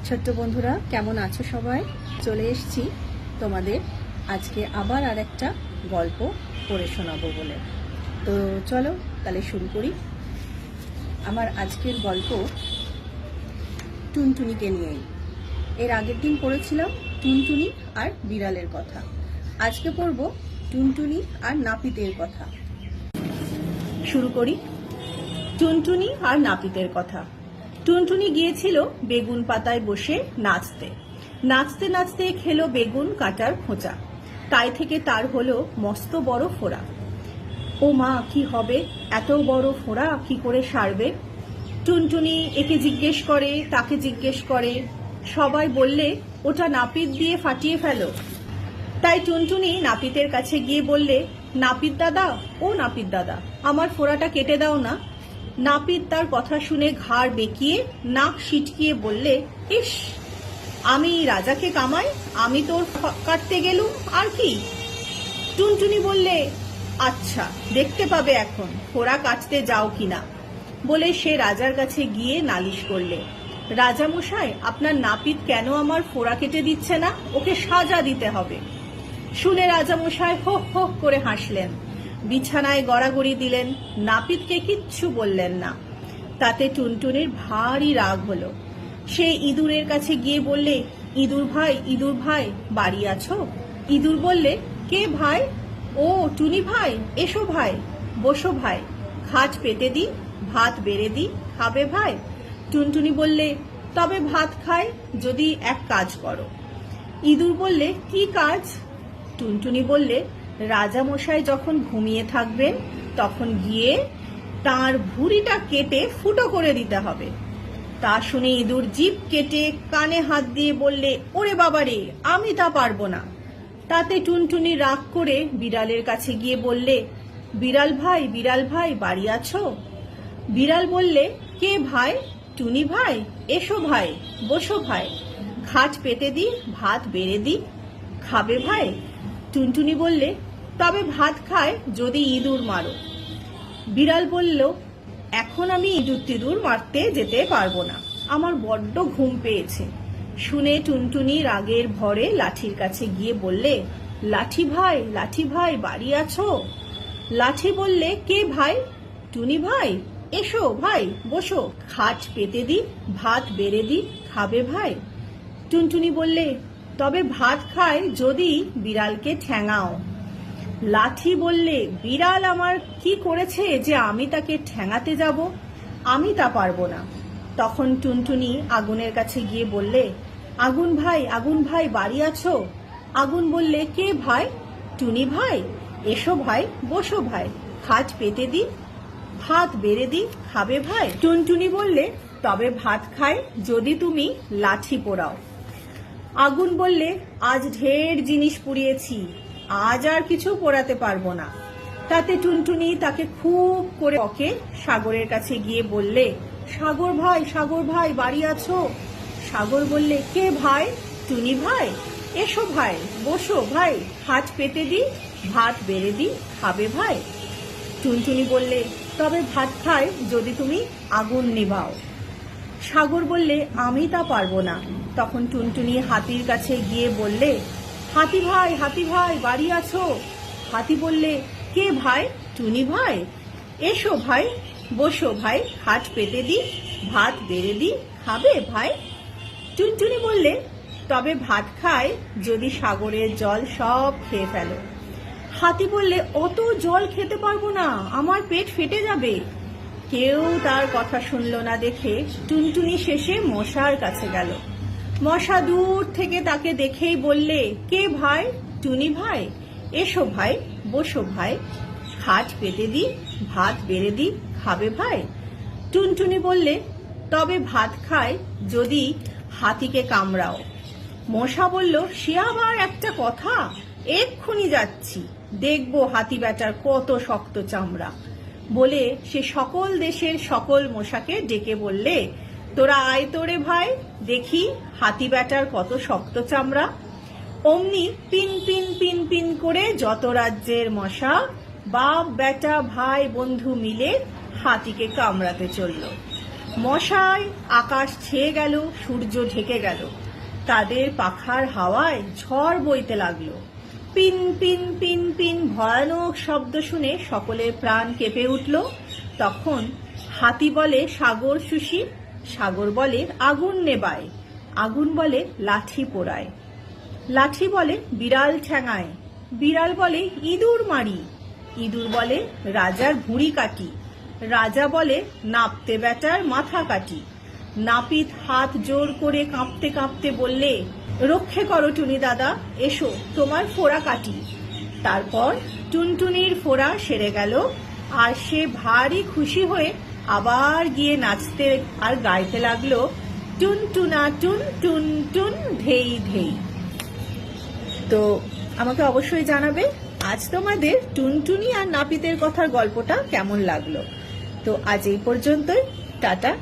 ছোট্ট বন্ধুরা কেমন আছো সবাই? চলে এসেছি তোমাদের আজকে আবার আর একটা গল্প পড়ে শোনাবো বলে। তো চলো তাহলে শুরু করি। আমার আজকের গল্প টুনটুনিকে নিয়েই। এর আগের দিন পড়েছিলাম টুনটুনি আর বিড়ালের কথা। আজকে পড়ব টুনটুনি আর নাপিতের কথা। শুরু করি। টুনটুনি আর নাপিতের কথা। টুনটুনি গিয়েছিল বেগুন পাতায় বসে নাচতে। নাচতে নাচতে খেলো বেগুন কাটার খোঁচা। তাই থেকে তার হলো মস্ত বড় ফোড়া। ও মা, কি হবে? এত বড় ফোড়া কি করে সারবে? টুনটুনি একে জিজ্ঞেস করে, তাকে জিজ্ঞেস করে। সবাই বললে ওটা নাপিত দিয়ে ফাটিয়ে ফেলো। তাই টুনটুনি নাপিতের কাছে গিয়ে বললে, নাপিত দাদা, ও নাপিত দাদা, আমার ফোড়াটা কেটে দাও না। নাপিত তার কথা শুনে ঘাড় বেঁকিয়ে নাক সিটকিয়ে বললে, ইস, আমি রাজাকে কামাই, আমি তোর কাটতে গেলুম আর কি? টুনটুনি বললে, আচ্ছা, দেখতে পাবে এখন ফোড়া কাটতে যাও কিনা। বলে সে রাজার কাছে গিয়ে নালিশ করলে, রাজা মশাই, আপনার নাপিত কেন আমার ফোড়া কেটে দিচ্ছে না? ওকে সাজা দিতে হবে। শুনে রাজামশাই হো হো করে হাসলেন, বিছানায় গড়াগড়ি দিলেন, নাপিতকে কিচ্ছু বললেন না। তাতে টুনটুনির ভারী রাগ হলো। সে ইঁদুরের কাছে গিয়ে বললে, ইঁদুর ভাই, বাড়ি আছো? ইঁদুর বললে, কে ভাই? ও টুনি ভাই, এসো ভাই, বসো ভাই, খাট পেতে দি, ভাত বেড়ে দি, খাবে ভাই? টুনটুনি বললে, তবে ভাত খাই যদি এক কাজ করো। ইঁদুর বললে, কি কাজ? টুনটুনি বললে, রাজামশাই যখন ঘুমিয়ে থাকবেন তখন গিয়ে তার ভুঁড়িটা কেটে ফুটো করে দিতে হবে। তা শুনে ইঁদুর জিভ কেটে কানে হাত দিয়ে বললে, ওরে বাবারে, আমি তা পারবো না। তাতে টুনটুনি রাগ করে বিড়ালের কাছে গিয়ে বললে, বিড়াল ভাই, বাড়ি আছো? বিড়াল বললে, কে ভাই? টুনি ভাই, এসো ভাই, বসো ভাই, খাট পেতে দি, ভাত বেড়ে দি, খাবে ভাই? টুনটুনি বললে, তবে ভাত খায় যদি ইঁদুর মারো। বিড়াল বলল, এখন আমি ইঁদুর টিঁদুর মারতে যেতে পারবো না, আমার বড্ড ঘুম পেয়েছে। শুনে টুনটুনি রাগের ভরে লাঠির কাছে গিয়ে বললে, লাঠি ভাই, বাড়ি আছো? লাঠি বললে, কে ভাই? টুনি ভাই, এসো ভাই, বসো, খাট পেতে দি, ভাত বেড়ে দি, খাবে ভাই? টুনটুনি বললে, তবে ভাত খায় যদি বিড়ালকে ঠ্যাঙাও। লাঠি বললে, বিড়াল আমার কি করেছে যে আমি তাকে ঠ্যাঙাতে যাব? আমি তা পারবো না। তখন টুনটুনি আগুনের কাছে গিয়ে বললে, আগুন ভাই, বাড়ি আছো? আগুন বললে, কে ভাই? টুনি ভাই, এসো ভাই, বসো ভাই, খাট পেতে দি, ভাত বেড়ে দি, খাবে ভাই? টুনটুনি বললে, তবে ভাত খায় যদি তুমি লাঠি পোড়াও। আগুন বললে, আজ ঢের জিনিস পুড়িয়েছি, আজ আর কিছু পোড়াতে পারবো না। তাতে টুনটুনি তাকে খুব করে বকে সাগরের কাছে গিয়ে বললে, সাগর ভাই, বাড়ি আছো? সাগর বললে, কে ভাই? টুনি ভাই, এসো ভাই, বসো ভাই, হাত পেতে দি, ভাত বেড়ে দি, খাবে ভাই? টুনটুনি বললে, তবে ভাত খায় যদি তুমি আগুন নিভাও। সাগর বললে, আমি তা পারবো না। তখন টুনটুনি হাতির কাছে গিয়ে বললে, হাতি ভাই, বাড়ি আছো? হাতি বললে, কে ভাই? টুনি ভাই, এসো ভাই, বসো ভাই, খাট পেতে দি, ভাত বেড়ে দি, খাবে ভাই? টুনটুনি বললে, তবে ভাত খায় যদি সাগরের জল সব খেয়ে ফেলো। হাতি বললে, অত জল খেতে পারবো না, আমার পেট ফেটে যাবে। কেউ তার কথা শুনল না দেখে টুনটুনি শেষে মশার কাছে গেল। মশা দূর থেকে তাকে দেখেই বললে, কে ভাই? টুনি ভাই, এসো ভাই, বসো ভাই, খাট পেতে দি, ভাত বেড়ে দি, খাবে ভাই? টুনটুনি বললে, তবে ভাত খায় যদি হাতিকে কামড়াও। মশা বলল, সে আবার একটা কথা, এক্ষুনি যাচ্ছি, দেখবো হাতি বেটার কত শক্ত চামড়া। বলে সে সকল দেশের সকল মশাকে ডেকে বললে, তোরা আয় তোরে ভাই, দেখি হাতি বেটার কত শক্ত চামড়া। অমনি পিন পিন পিন পিন করে যত রাজ্যের মশা বাপ বেটা ভাই বন্ধু মিলে হাতিকে কামড়াতে চলল। মশায় আকাশ ছেয়ে গেল, সূর্য ঢেকে গেল, তাদের পাখার হাওয়ায় ঝড় বইতে লাগলো। পিন পিন পিন পিন ভয়ানক শব্দ শুনে সকলের প্রাণ কেঁপে উঠল। তখন হাতি বলে সাগর শুষি, সাগর বলে আগুন নেবায়, আগুন বলে লাঠি পোড়ায়, লাঠি বলে বিড়াল ঠ্যাঙায়, বিড়াল বলে ইঁদুর মারি, ইঁদুর বলে রাজার ভুঁড়ি কাটি, রাজা বলে নাপতে বেটার মাথা কাটি। নাপিত হাত জোর করে কাঁপতে কাঁপতে বললে, রক্ষে করো টুনি দাদা, এসো তোমার ফোড়া কাটি। তারপর টুনটুনির ফোড়া সেরে গেল, আর সে ভারী খুশি হয়ে আবার গিয়ে নাচতে আর গাইতে লাগলো, টুনটুনা টুন টুন টুন ধেই ধেই। তো আমাকে অবশ্যই জানাবে আজ তোমাদের টুনটুনি আর নাপিতের কথার গল্পটা কেমন লাগলো। তো আজ এই পর্যন্তই, টাটা।